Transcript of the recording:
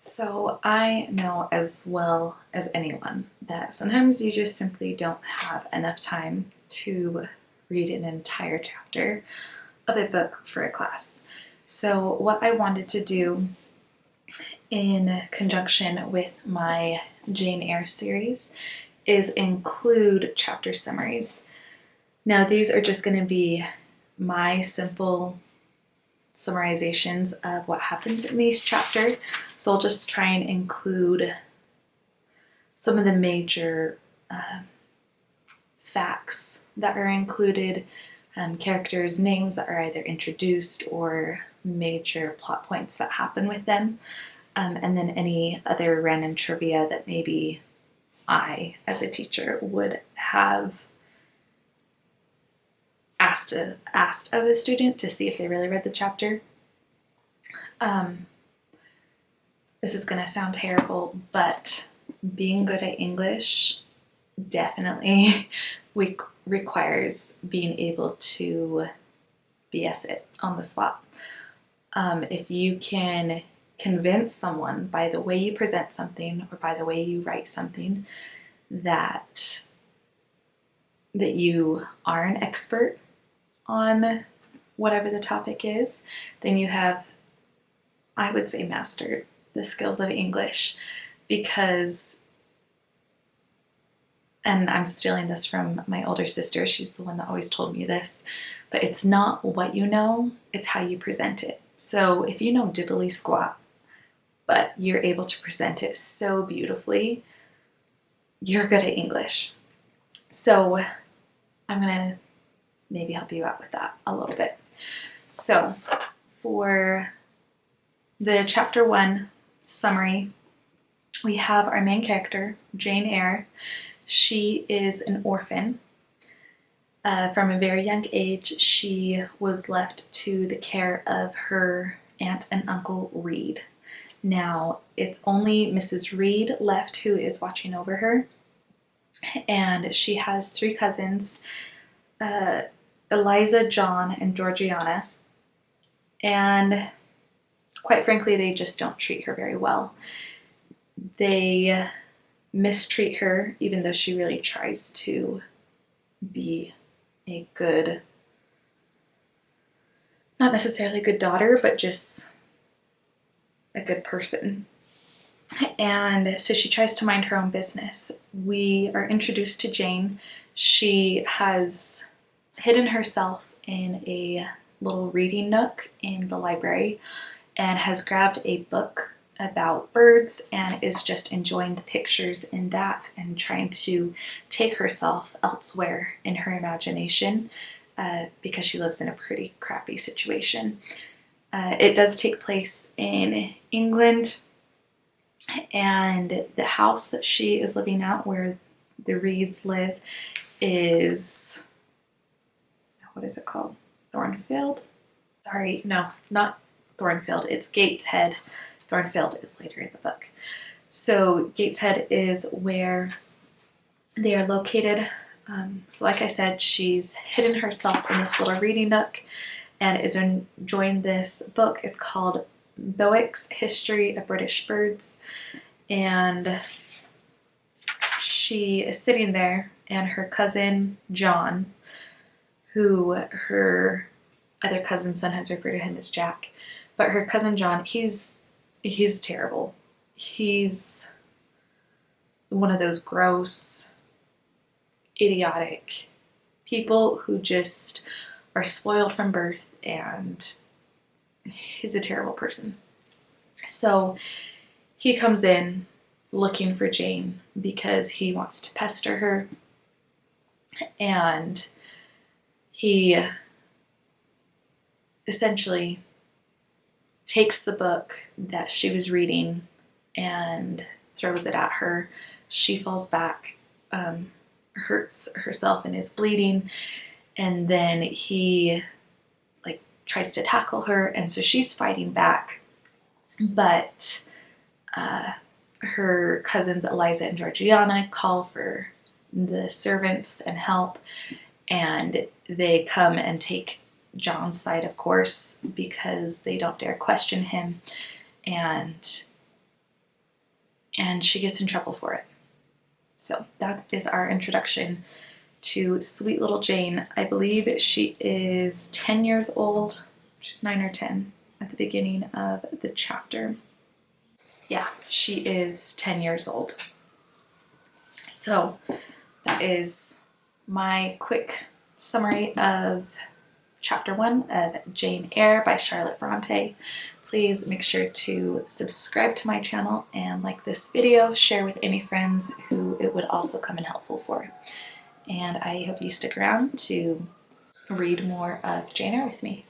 So I know as well as anyone that sometimes you just simply don't have enough time to read an entire chapter of a book for a class. So what I wanted to do in conjunction with my Jane Eyre series is include chapter summaries. Now these are just going to be my simple summarizations of what happens in each chapter. So I'll just try and include some of the major facts that are included, characters' names that are either introduced or major plot points that happen with them, and then any other random trivia that maybe I, as a teacher, would have asked of a student to see if they really read the chapter. This is going to sound terrible, but being good at English definitely requires being able to BS it on the spot. If you can convince someone by the way you present something or by the way you write something that you are an expert on whatever the topic is, then you have, I would say, mastered the skills of English. Because, and I'm stealing this from my older sister, she's the one that always told me this, but it's not what you know, it's how you present it. So if you know diddly squat, but you're able to present it so beautifully, you're good at English. So I'm gonna maybe help you out with that a little bit. So for the chapter 1 summary, we have our main character, Jane Eyre. She is an orphan. From a very young age, she was left to the care of her aunt and uncle Reed. Now, it's only Mrs. Reed left who is watching over her, and she has 3 cousins, Eliza, John, and Georgiana, and quite frankly, they just don't treat her very well. They mistreat her, even though she really tries to be a good, not necessarily a good daughter, but just a good person. And so she tries to mind her own business. We are introduced to Jane. She has hidden herself in a little reading nook in the library and has grabbed a book about birds and is just enjoying the pictures in that and trying to take herself elsewhere in her imagination because she lives in a pretty crappy situation. It does take place in England, and the house that she is living at, where the Reeds live, is, what is it called? Thornfield? Sorry, no, not Thornfield, it's Gateshead. Thornfield is later in the book. So Gateshead is where they are located. So like I said, she's hidden herself in this little reading nook and is enjoying this book. It's called Bewick's History of British Birds. And she is sitting there, and her cousin John, who her other cousins sometimes refer to him as Jack, but her cousin John, he's terrible. He's one of those gross, idiotic people who just are spoiled from birth, and he's a terrible person. So he comes in looking for Jane because he wants to pester her, and he essentially takes the book that she was reading and throws it at her. She falls back, hurts herself and is bleeding, and then he tries to tackle her, and so she's fighting back, but her cousins Eliza and Georgiana call for the servants and help, and they come and take John's side, of course, because they don't dare question him, and and she gets in trouble for it. So that is our introduction to sweet little Jane. I believe she is 10 years old. She's 9 or 10 at the beginning of the chapter. Yeah, she is 10 years old. So that is my quick summary of chapter 1 of Jane Eyre by Charlotte Bronte. Please make sure to subscribe to my channel and like this video, share with any friends who it would also come in helpful for. And I hope you stick around to read more of Jane Eyre with me.